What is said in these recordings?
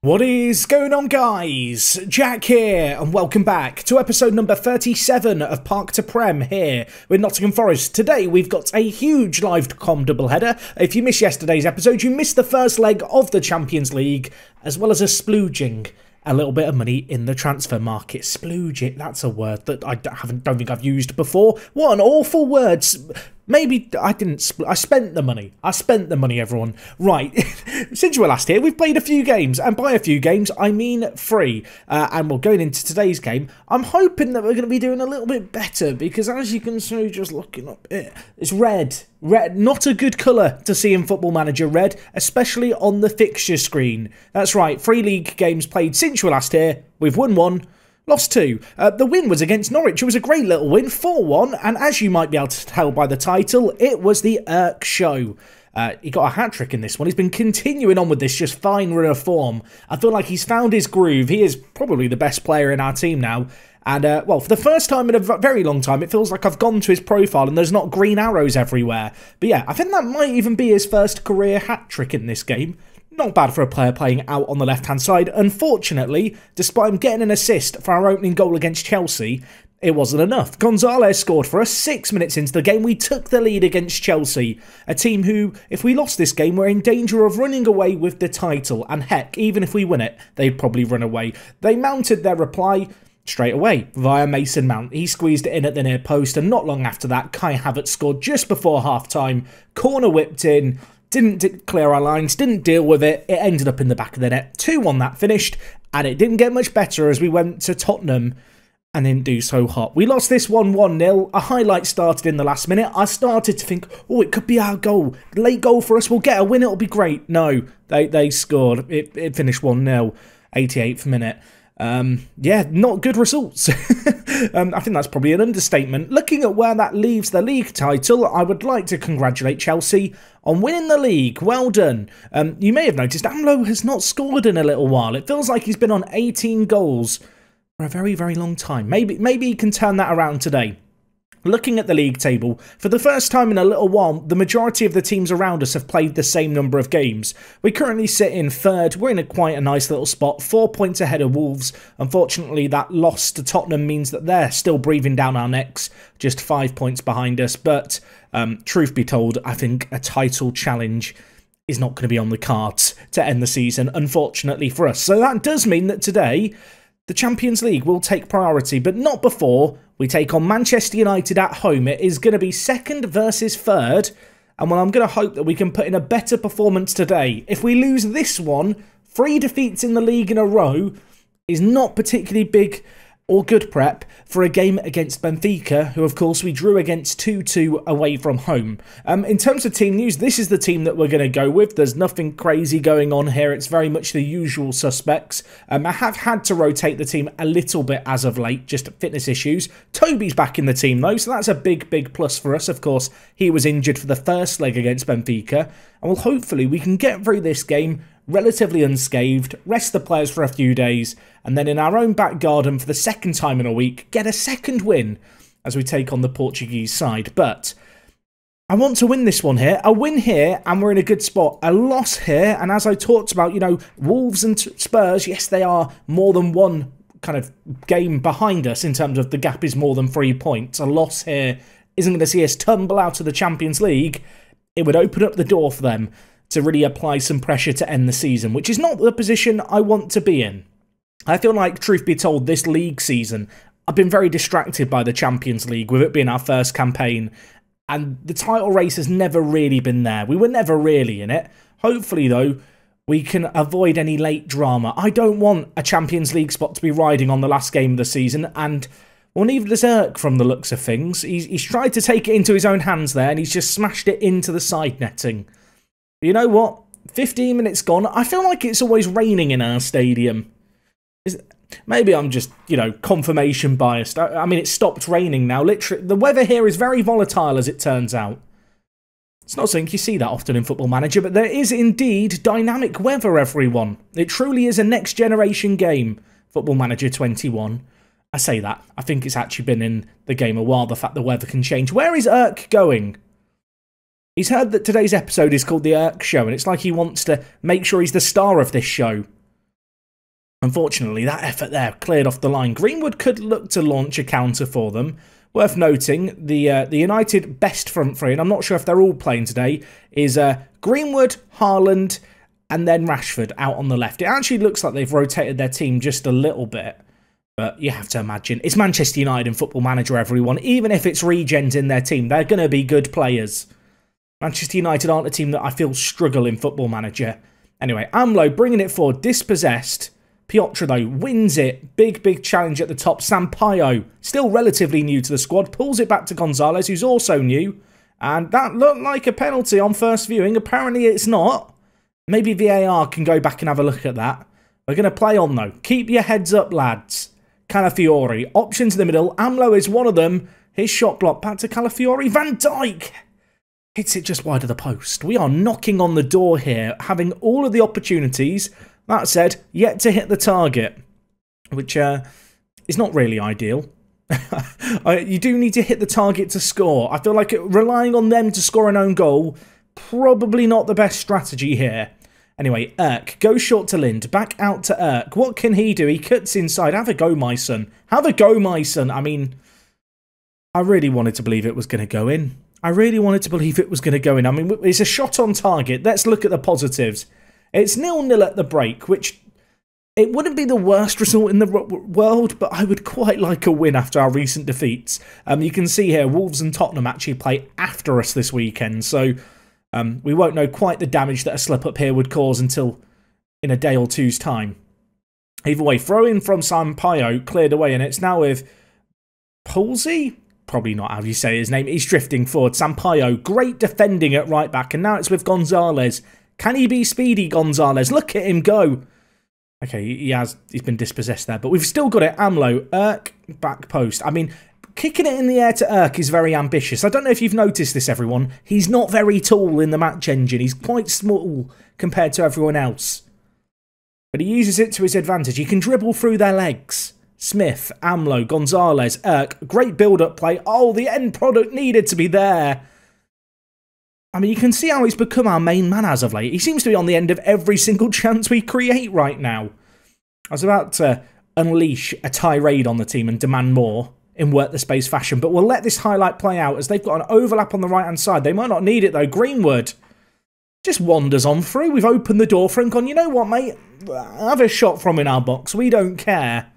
What is going on, guys? Jack here, and welcome back to episode number 37 of Park to Prem here with Nottingham Forest. Today we've got a huge live com doubleheader. If you missed yesterday's episode, you missed the first leg of the Champions League, as well as a splooging a little bit of money in the transfer market. Splooge, that's a word that I don't think I've used before. What an awful word. Maybe I didn't. I spent the money. I spent the money, everyone. Right. Since we were last here, we've played a few games. And by a few games, I mean 3. And we're going into today's game. I'm hoping that we're going to be doing a little bit better. Because as you can see, just looking up it, it's red. Red. Not a good colour to see in Football Manager, red. Especially on the fixture screen. That's right. 3 league games played since we were last here. We've won 1. Lost 2. The win was against Norwich. It was a great little win, 4-1, and as you might be able to tell by the title, it was the ERK show. He got a hat-trick in this one. He's been continuing on with this just fine run of form. I feel like he's found his groove. He is probably the best player in our team now. And, well, for the first time in a very long time, it feels like I've gone to his profile and there's not green arrows everywhere. But yeah, I think that might even be his first career hat-trick in this game. Not bad for a player playing out on the left-hand side. Unfortunately, despite him getting an assist for our opening goal against Chelsea, it wasn't enough. Gonzalez scored for us 6 minutes into the game. We took the lead against Chelsea, a team who, if we lost this game, we're in danger of running away with the title. And heck, even if we win it, they'd probably run away. They mounted their reply straight away via Mason Mount. He squeezed it in at the near post, and not long after that, Kai Havertz scored just before half-time. Corner whipped in. Didn't clear our lines, didn't deal with it. It ended up in the back of the net. 2-1 that finished, and it didn't get much better as we went to Tottenham and didn't do so hot. We lost this one 1-0. A highlight started in the last minute. I started to think, oh, it could be our goal. Late goal for us. We'll get a win. It'll be great. No, they scored. It finished 1-0, 88th minute. Yeah, not good results. I think that's probably an understatement. Looking at where that leaves the league title, I would like to congratulate Chelsea on winning the league. Well done. You may have noticed Amlo has not scored in a little while. It feels like he's been on 18 goals for a very, very long time. Maybe he can turn that around today. Looking at the league table, for the first time in a little while, the majority of the teams around us have played the same number of games. We currently sit in 3rd. We're in quite a nice little spot, 4 points ahead of Wolves. Unfortunately, that loss to Tottenham means that they're still breathing down our necks, just 5 points behind us. But truth be told, I think a title challenge is not going to be on the cards to end the season, unfortunately for us. So that does mean that today, the Champions League will take priority, but not before we take on Manchester United at home. It is going to be 2nd versus 3rd, and well, I'm going to hope that we can put in a better performance today. If we lose this one, 3 defeats in the league in a row is not particularly big or good prep for a game against Benfica, who of course we drew against 2-2 away from home. In terms of team news, this is the team that we're going to go with. There's nothing crazy going on here. It's very much the usual suspects. I have had to rotate the team a little bit as of late, just fitness issues. Toby's back in the team though, so that's a big plus for us. Of course, he was injured for the first leg against Benfica, and well, hopefully we can get through this game relatively unscathed, rest the players for a few days, and then in our own back garden for the 2nd time in a week, get a 2nd win as we take on the Portuguese side. But I want to win this one here. A win here, and we're in a good spot. A loss here, and as I talked about, you know, Wolves and Spurs, yes, they are more than one kind of game behind us in terms of the gap is more than 3 points. A loss here isn't going to see us tumble out of the Champions League. It would open up the door for them to really apply some pressure to end the season, which is not the position I want to be in. I feel like, truth be told, this league season, I've been very distracted by the Champions League, with it being our first campaign, and the title race has never really been there. We were never really in it. Hopefully, though, we can avoid any late drama. I don't want a Champions League spot to be riding on the last game of the season, and well, neither does ERK from the looks of things. He's tried to take it into his own hands there, and he's just smashed it into the side netting. You know what? 15 minutes gone. I feel like it's always raining in our stadium. Maybe I'm just, you know, confirmation biased. I mean, it stopped raining now. Literally, the weather here is very volatile, as it turns out. It's not something you see that often in Football Manager, but there is indeed dynamic weather, everyone. It truly is a next-generation game, Football Manager 21. I say that. I think it's actually been in the game a while, the fact the weather can change. Where is ERK going? He's heard that today's episode is called the ERK Show, and it's like he wants to make sure he's the star of this show. Unfortunately, that effort there cleared off the line. Greenwood could look to launch a counter for them. Worth noting, the United best front three, and I'm not sure if they're all playing today, is Greenwood, Haaland, and then Rashford out on the left. It actually looks like they've rotated their team just a little bit. But you have to imagine, it's Manchester United in Football Manager, everyone. Even if it's regens in their team, they're going to be good players. Manchester United aren't a team that I feel struggle in Football Manager. Anyway, Amlo bringing it forward, dispossessed. Piotr, though, wins it. Big challenge at the top. Sampaio, still relatively new to the squad, pulls it back to Gonzalez, who's also new. And that looked like a penalty on first viewing. Apparently it's not. Maybe VAR can go back and have a look at that. We're going to play on, though. Keep your heads up, lads. Calafiori, options in the middle. Amlo is one of them. His shot blocked back to Calafiori. Van Dijk hits it just wide of the post. We are knocking on the door here, having all of the opportunities. That said, yet to hit the target, which is not really ideal. You do need to hit the target to score. I feel like relying on them to score an own goal, probably not the best strategy here. Anyway, ERK goes short to Lind, back out to ERK. What can he do? He cuts inside. Have a go, my son. Have a go, my son. I mean, I really wanted to believe it was going to go in. I mean, it's a shot on target. Let's look at the positives. It's 0-0 at the break, which it wouldn't be the worst result in the world, but I would quite like a win after our recent defeats. You can see here, Wolves and Tottenham actually play after us this weekend, so we won't know quite the damage that a slip-up here would cause until in a day or two's time. Either way, throw-in from Sampaio, cleared away, and it's now with Pulsey? Probably not how you say his name. He's drifting forward. Sampaio, great defending at right-back, and now it's with Gonzalez. Can he be speedy, Gonzalez? Look at him go. Okay, he's been dispossessed there, but we've still got it. Amlo, ERK, back post. I mean, kicking it in the air to ERK is very ambitious. I don't know if you've noticed this, everyone. He's not very tall in the match engine. He's quite small compared to everyone else. But he uses it to his advantage. He can dribble through their legs. Smith, Amlo, Gonzalez, ERK. Great build-up play. Oh, the end product needed to be there. I mean, you can see how he's become our main man as of late. He seems to be on the end of every single chance we create right now. I was about to unleash a tirade on the team and demand more in WorkTheSpace fashion, but we'll let this highlight play out as they've got an overlap on the right-hand side. They might not need it, though. Greenwood just wanders on through. We've opened the door for him, gone, you know what, mate? Have a shot from in our box. We don't care.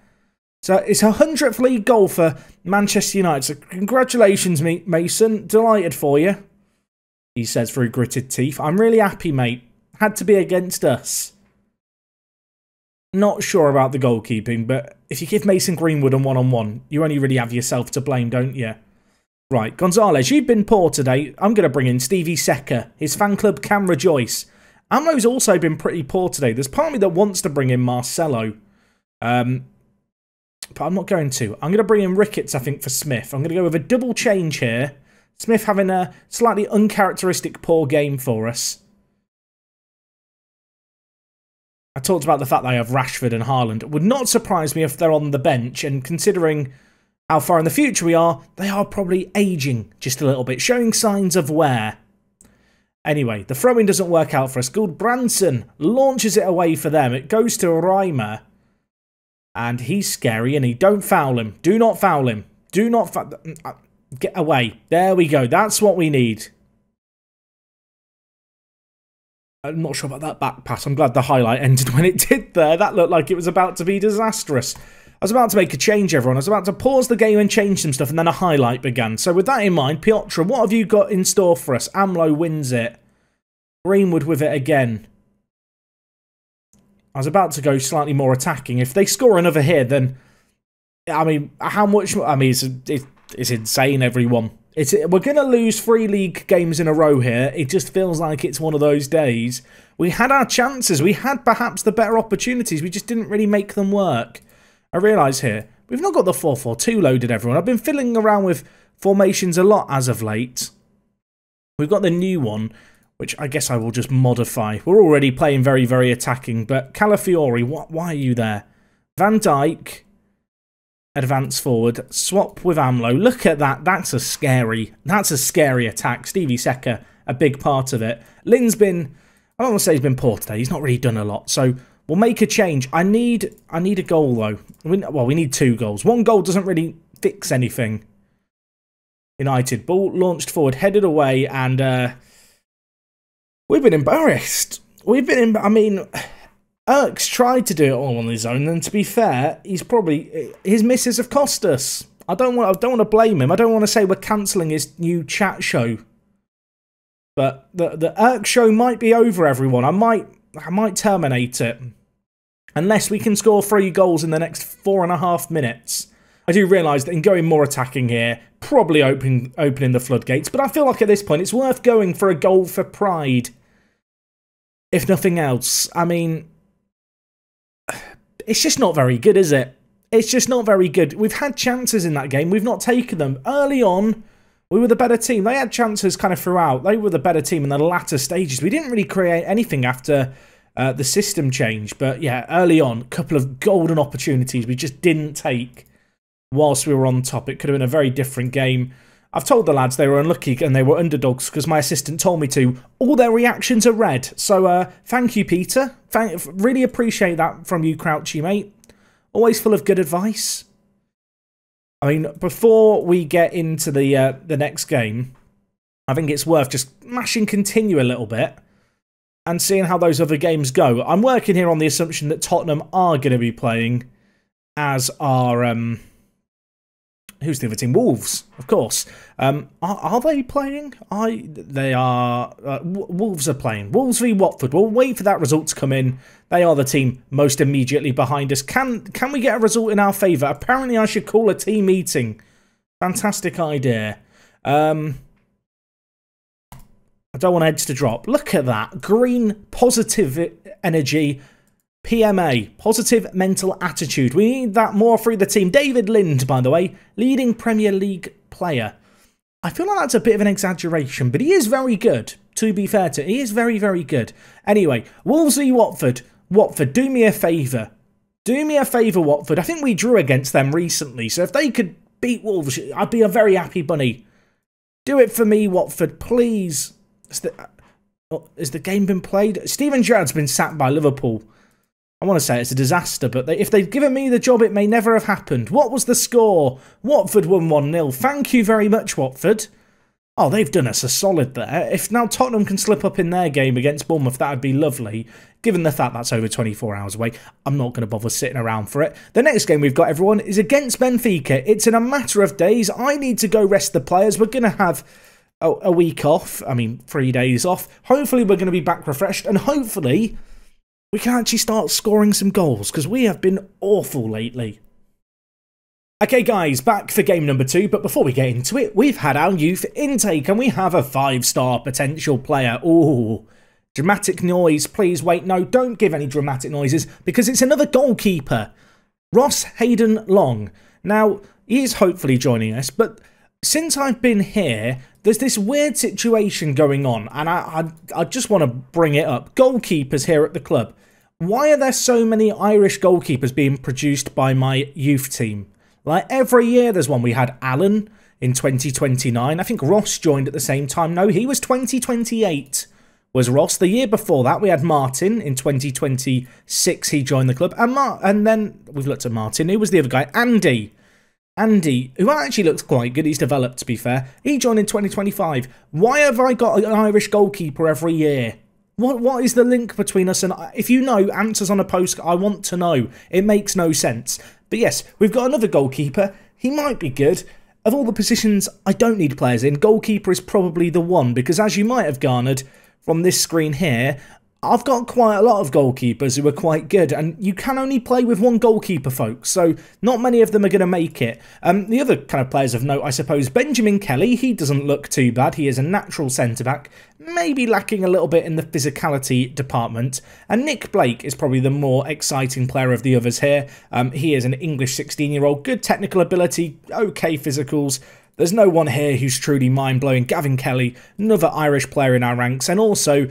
So it's a 100th league goal for Manchester United. So congratulations, Mason. Delighted for you. He says through gritted teeth. I'm really happy, mate. Had to be against us. Not sure about the goalkeeping, but if you give Mason Greenwood a one-on-one, you only really have yourself to blame, don't you? Right, Gonzalez, you've been poor today. I'm going to bring in Stevie Secker. His fan club can rejoice. Amlo's also been pretty poor today. There's part of me that wants to bring in Marcelo. But I'm not going to. I'm going to bring in Ricketts, I think, for Smith. I'm going to go with a double change here. Smith having a slightly uncharacteristic poor game for us. I talked about the fact that I have Rashford and Haaland. It would not surprise me if they're on the bench, and considering how far in the future we are, they are probably aging just a little bit, showing signs of wear. Anyway, the throw-in doesn't work out for us. Branson launches it away for them. It goes to Reimer. And he's scary, and don't foul him. Do not foul him. Do not foul... Get away. There we go. That's what we need. I'm not sure about that back pass. I'm glad the highlight ended when it did there. That looked like it was about to be disastrous. I was about to make a change, everyone. I was about to pause the game and change some stuff, and then a highlight began. So with that in mind, Piotr, what have you got in store for us? Amlo wins it. Greenwood with it again. I was about to go slightly more attacking. If they score another here, then... I mean, how much... I mean, it's insane, everyone. We're going to lose 3 league games in a row here. It just feels like it's one of those days. We had our chances. We had perhaps the better opportunities. We just didn't really make them work. I realise here, we've not got the 4-4-2 loaded, everyone. I've been fiddling around with formations a lot as of late. We've got the new one, which I guess I will just modify. We're already playing very, very attacking, but Calafiori, why are you there? Van Dijk... Advance forward, swap with Amlo. Look at that. That's a scary attack. Stevie Secker, a big part of it. Lynn's been, I don't want to say he's been poor today. He's not really done a lot. So We'll make a change. I need a goal, though. We need 2 goals. 1 goal doesn't really fix anything. United. Ball launched forward, headed away, and we've been embarrassed. I mean, ERK's tried to do it all on his own, and to be fair, his misses have cost us. I don't want to blame him. I don't want to say we're cancelling his new chat show. But the ERK show might be over, everyone. I might terminate it. Unless we can score 3 goals in the next 4.5 minutes. I do realise that in going more attacking here, probably opening the floodgates. But I feel like at this point, it's worth going for a goal for pride. If nothing else. I mean, it's just not very good, is it? It's just not very good. We've had chances in that game. We've not taken them. Early on, we were the better team. They had chances kind of throughout. They were the better team in the latter stages. We didn't really create anything after the system change. But yeah, early on, a couple of golden opportunities we just didn't take whilst we were on top. It could have been a very different game. I've told the lads they were unlucky and they were underdogs because my assistant told me to. All their reactions are red. So thank you, Peter. Really appreciate that from you, Crouchy, mate. Always full of good advice. I mean, before we get into the next game, I think it's worth just mashing continue a little bit and seeing how those other games go. I'm working here on the assumption that Tottenham are going to be playing, as are who's the other team? Wolves, of course. Are they playing? They are. Wolves are playing. Wolves v Watford. We'll wait for that result to come in. They are the team most immediately behind us. Can we get a result in our favour? Apparently, I should call a team meeting. Fantastic idea. I don't want heads to drop. Look at that. Green, positive energy. PMA, positive mental attitude. We need that more through the team. David Lind, by the way, leading Premier League player. I feel like that's a bit of an exaggeration, but he is very good, to be fair to him. He is very, very good. Anyway, Wolves v Watford. Watford, do me a favour. Do me a favour, Watford. I think we drew against them recently, so if they could beat Wolves, I'd be a very happy bunny. Do it for me, Watford, please. Has the game been played? Steven Gerrard's been sacked by Liverpool. I want to say it's a disaster, but if they'd given me the job, it may never have happened. What was the score? Watford won 1-0. Thank you very much, Watford. Oh, they've done us a solid there. If now Tottenham can slip up in their game against Bournemouth, that would be lovely. Given the fact that's over 24 hours away, I'm not going to bother sitting around for it. The next game we've got, everyone, is against Benfica. It's in a matter of days. I need to go rest the players. We're going to have a week off. I mean, 3 days off. Hopefully, we're going to be back refreshed. And hopefully, we can actually start scoring some goals, because we have been awful lately. Okay guys, back for game number 2, but before we get into it, we've had our youth intake and we have a 5-star potential player. Ooh, dramatic noise, please wait, no, don't give any dramatic noises, because it's another goalkeeper, Ross Hayden Long. Now, he is hopefully joining us, but since I've been here, there's this weird situation going on, and I just want to bring it up. Goalkeepers here at the club. Why are there so many Irish goalkeepers being produced by my youth team? Like, every year there's one. We had Alan in 2029. I think Ross joined at the same time. No, he was 2028, was Ross. The year before that, we had Martin in 2026. He joined the club. And then we've looked at Martin. Who was the other guy? Andy. Andy, who actually looks quite good. He's developed, to be fair. He joined in 2025. Why have I got an Irish goalkeeper every year? What is the link between us? And if you know, answers on a post, I want to know. It makes no sense. But yes, we've got another goalkeeper. He might be good. Of all the positions I don't need players in, goalkeeper is probably the one, because as you might have garnered from this screen here, I've got quite a lot of goalkeepers who are quite good, and you can only play with one goalkeeper, folks, so not many of them are going to make it. The other kind of players of note, I suppose, Benjamin Kelly, he doesn't look too bad. He is a natural centre-back, maybe lacking a little bit in the physicality department. And Nick Blake is probably the more exciting player of the others here. He is an English 16-year-old, good technical ability, okay physicals. There's no one here who's truly mind-blowing. Gavin Kelly, another Irish player in our ranks, and also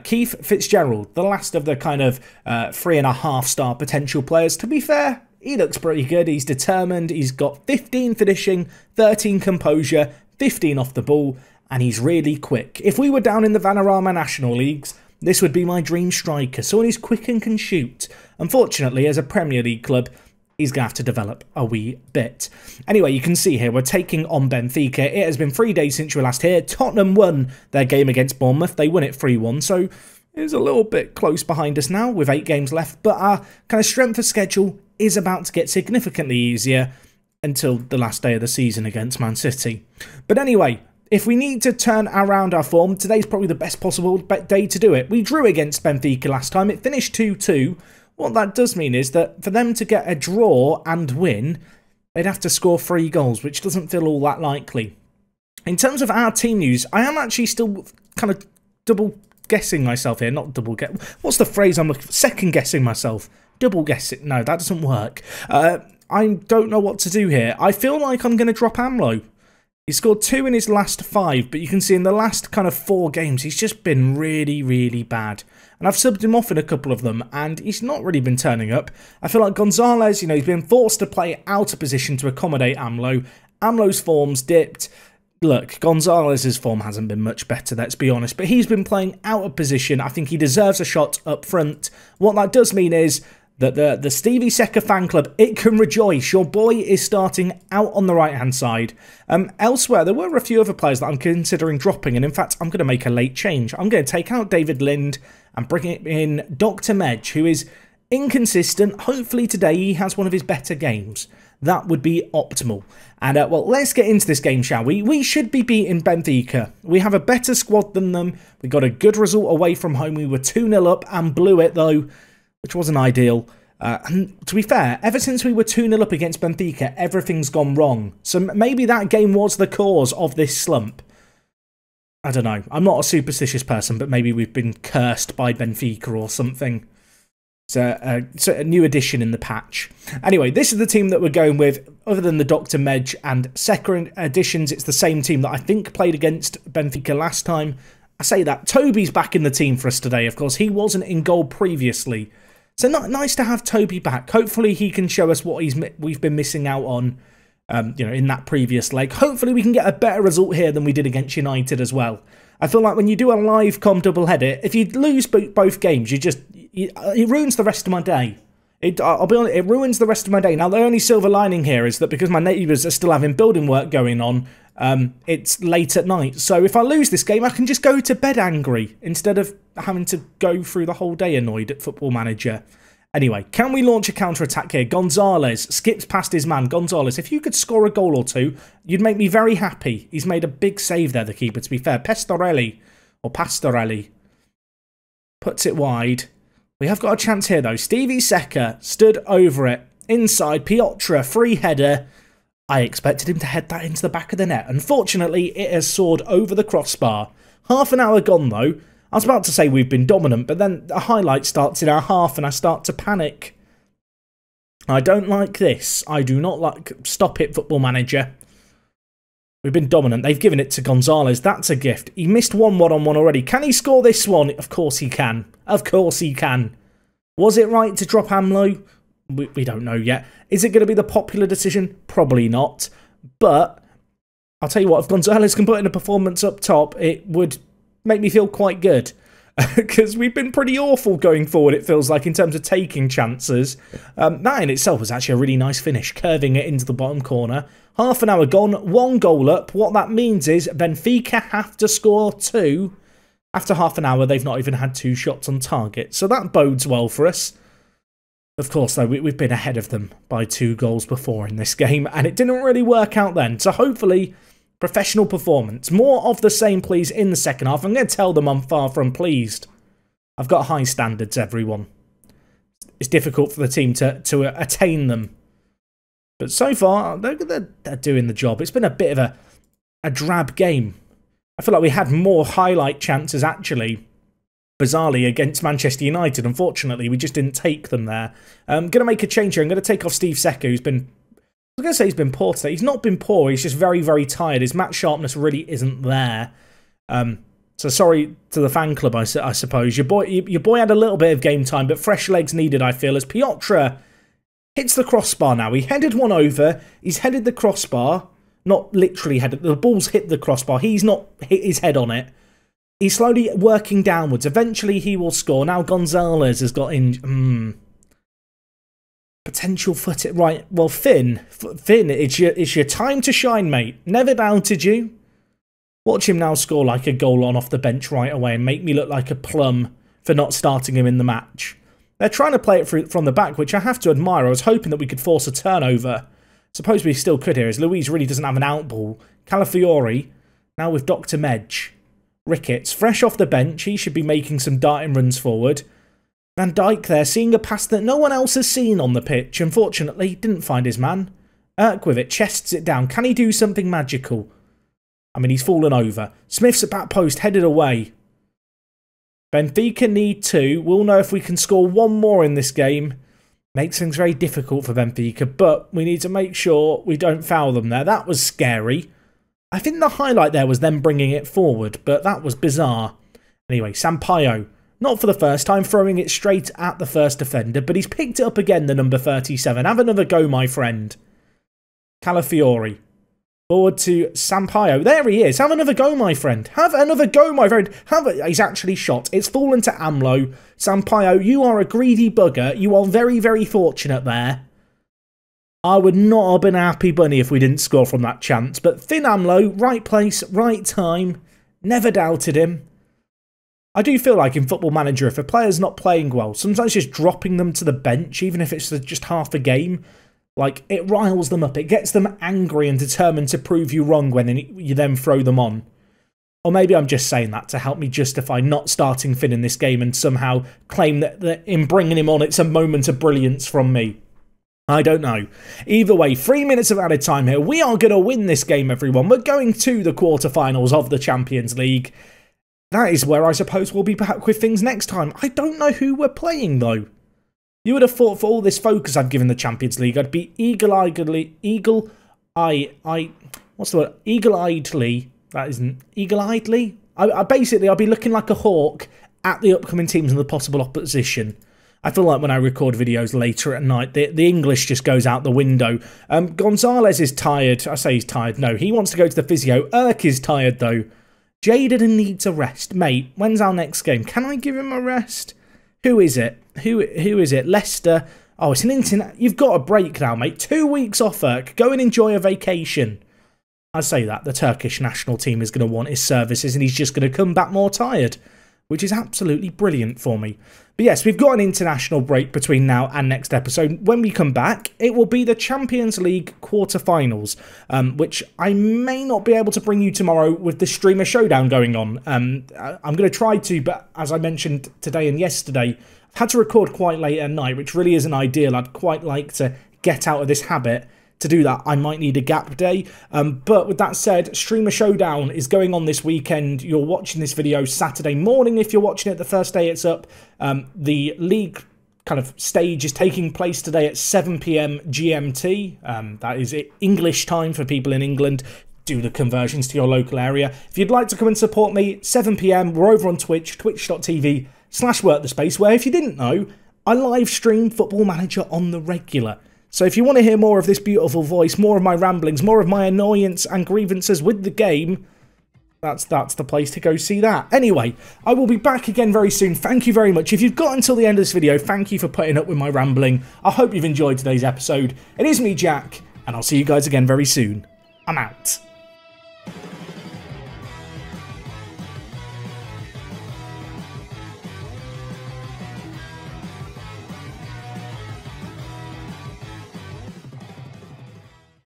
Keith Fitzgerald, the last of the kind of 3.5-star potential players. To be fair, he looks pretty good. He's determined. He's got 15 finishing, 13 composure, 15 off the ball, and he's really quick. If we were down in the Vanarama National Leagues, This would be my dream striker, someone who's quick and can shoot. Unfortunately, as a Premier League club, he's going to have to develop a wee bit. Anyway, you can see here, we're taking on Benfica. It has been 3 days since we were last here. Tottenham won their game against Bournemouth. They won it 3-1, so it's a little bit close behind us now with 8 games left. But our kind of strength of schedule is about to get significantly easier until the last day of the season against Man City. But anyway, if we need to turn around our form, today's probably the best possible day to do it. We drew against Benfica last time. It finished 2-2. What that does mean is that for them to get a draw and win, they'd have to score 3 goals, which doesn't feel all that likely. In terms of our team news, I am actually still kind of double guessing myself here. Not double guess. What's the phrase I'm looking for? Second guessing myself. Double guessing. No, that doesn't work. I don't know what to do here. I feel like I'm going to drop Amlo. He scored 2 in his last 5, but you can see in the last kind of 4 games, he's just been really, really bad. And I've subbed him off in a couple of them, and he's not really been turning up. I feel like Gonzalez, you know, he's been forced to play out of position to accommodate Amlo. Amlo's form's dipped. Look, Gonzalez's form hasn't been much better, let's be honest, but he's been playing out of position. I think he deserves a shot up front. What that does mean is that the Stevie Secker fan club, it can rejoice. Your boy is starting out on the right-hand side. Elsewhere, there were a few other players that I'm considering dropping, and in fact, I'm going to make a late change. I'm going to take out David Lind and bring in Dr. Medj, who is inconsistent. Hopefully today he has one of his better games. That would be optimal. And, well, let's get into this game, shall we? We should be beating Benfica. We have a better squad than them. We got a good result away from home. We were 2-0 up and blew it, though, which wasn't ideal. And to be fair, ever since we were 2-0 up against Benfica, everything's gone wrong. So maybe that game was the cause of this slump. I don't know. I'm not a superstitious person, but maybe we've been cursed by Benfica or something. It's a new addition in the patch. Anyway, this is the team that we're going with. Other than the Dr. Medj and Secker additions, it's the same team that I think played against Benfica last time. I say that. Toby's back in the team for us today, of course. He wasn't in goal previously. So nice to have Toby back. Hopefully he can show us what we've been missing out on, you know, in that previous leg. Hopefully we can get a better result here than we did against United as well. I feel like when you do a live com doubleheader, if you lose both games, it ruins the rest of my day. I'll be honest, it ruins the rest of my day. Now, the only silver lining here is that because my neighbours are still having building work going on, it's late at night. So if I lose this game, I can just go to bed angry instead of having to go through the whole day annoyed at Football Manager. Anyway, can we launch a counter-attack here? Gonzalez skips past his man. Gonzalez, if you could score a goal or two, you'd make me very happy. He's made a big save there, the keeper, to be fair. Pastorelli puts it wide. We have got a chance here, though. Stevie Secker stood over it. Inside, Piotr, free header. I expected him to head that into the back of the net. Unfortunately, it has soared over the crossbar. Half an hour gone, though. I was about to say we've been dominant, but then a highlight starts in our half and I start to panic. I don't like this. I do not like... Stop it, Football Manager. We've been dominant. They've given it to Gonzalez. That's a gift. He missed one one-on-one already. Can he score this one? Of course he can. Of course he can. Was it right to drop Amlo? We don't know yet. Is it going to be the popular decision? Probably not. But I'll tell you what, if Gonzalez can put in a performance up top, it would make me feel quite good. Because we've been pretty awful going forward, it feels like, in terms of taking chances. That in itself was actually a really nice finish, curving it into the bottom corner. Half an hour gone, 1 goal up. What that means is Benfica have to score 2. After half an hour, they've not even had 2 shots on target. So that bodes well for us. Of course, though, we've been ahead of them by 2 goals before in this game, and it didn't really work out then. So hopefully, professional performance. More of the same, please, in the second half. I'm going to tell them I'm far from pleased. I've got high standards, everyone. It's difficult for the team to attain them. But so far, they're doing the job. It's been a bit of a drab game. I feel like we had more highlight chances, actually, bizarrely, against Manchester United. Unfortunately, we just didn't take them there. I'm going to make a change here. I'm going to take off Steve Secker, who's been... I was going to say he's been poor today. He's not been poor. He's just very, very tired. His match sharpness really isn't there. So sorry to the fan club, I suppose. Your boy had a little bit of game time, but fresh legs needed, I feel, as Piotr hits the crossbar now. He headed one over. He's headed the crossbar. Not literally headed. The ball's hit the crossbar. He's not hit his head on it. He's slowly working downwards. Eventually he will score. Now Gonzalez has got in... potential foot it right. Well, Finn, it's your time to shine, mate. Never doubted you. Watch him now score like a goal on off the bench right away and make me look like a plum for not starting him in the match. They're trying to play it from the back, which I have to admire. I was hoping that we could force a turnover. Suppose we still could here, as Louise really doesn't have an out ball. Calafiori, now with Dr. Medj. Ricketts, fresh off the bench. He should be making some darting runs forward. Van Dijk there, seeing a pass that no one else has seen on the pitch. Unfortunately, didn't find his man. ERK with it, chests it down. Can he do something magical? I mean, he's fallen over. Smith's at back post, headed away. Benfica need 2. We'll know if we can score 1 more in this game. Makes things very difficult for Benfica, but we need to make sure we don't foul them there. That was scary. I think the highlight there was them bringing it forward, but that was bizarre. Anyway, Sampaio. Not for the first time, throwing it straight at the first defender, but he's picked it up again, the number 37. Have another go, my friend. Calafiori. Forward to Sampaio. There he is. Have another go, my friend. Have another go, my friend. He's actually shot. It's fallen to Amlo. Sampaio, you are a greedy bugger. You are very, very fortunate there. I would not have been a happy bunny if we didn't score from that chance. But Finn Amlo, right place, right time. Never doubted him. I do feel like in Football Manager, if a player's not playing well, sometimes just dropping them to the bench, even if it's just half a game, like, it riles them up. It gets them angry and determined to prove you wrong when you then throw them on. Or maybe I'm just saying that to help me justify not starting Finn in this game and somehow claim that in bringing him on, it's a moment of brilliance from me. I don't know. Either way, 3 minutes of added time here. We are going to win this game, everyone. We're going to the quarterfinals of the Champions League. That is where I suppose we'll be back with things next time. I don't know who we're playing, though. You would have thought for all this focus I've given the Champions League, I'd be eagle-eyedly, that isn't, eagle-eyedly? Basically, I'll be looking like a hawk at the upcoming teams and the possible opposition. I feel like when I record videos later at night, the English just goes out the window. Gonzalez is tired. I say he's tired. No, he wants to go to the physio. ERK is tired, though. Jaded and needs a rest. Mate, when's our next game? Can I give him a rest? Who is it? Who is it? Leicester. Oh, it's an internet. You've got a break now, mate. 2 weeks off, ERK. Go and enjoy a vacation. I say that. The Turkish national team is going to want his services and he's just going to come back more tired, which is absolutely brilliant for me. But yes, we've got an international break between now and next episode. When we come back, it will be the Champions League quarterfinals, which I may not be able to bring you tomorrow with the streamer showdown going on. I'm going to try to, but as I mentioned today and yesterday, I've had to record quite late at night, which really isn't ideal. I'd quite like to get out of this habit. To do that, I might need a gap day. But with that said, Streamer Showdown is going on this weekend. You're watching this video Saturday morning if you're watching it the first day it's up. The league kind of stage is taking place today at 7 PM GMT. That is English time for people in England. Do the conversions to your local area. If you'd like to come and support me, 7 PM, we're over on Twitch, twitch.tv/WorkTheSpace, where if you didn't know, I live stream Football Manager on the regular. So if you want to hear more of this beautiful voice, more of my ramblings, more of my annoyance and grievances with the game, that's the place to go see that. Anyway, I will be back again very soon. Thank you very much. If you've got until the end of this video, thank you for putting up with my rambling. I hope you've enjoyed today's episode. It is me, Jack, and I'll see you guys again very soon. I'm out.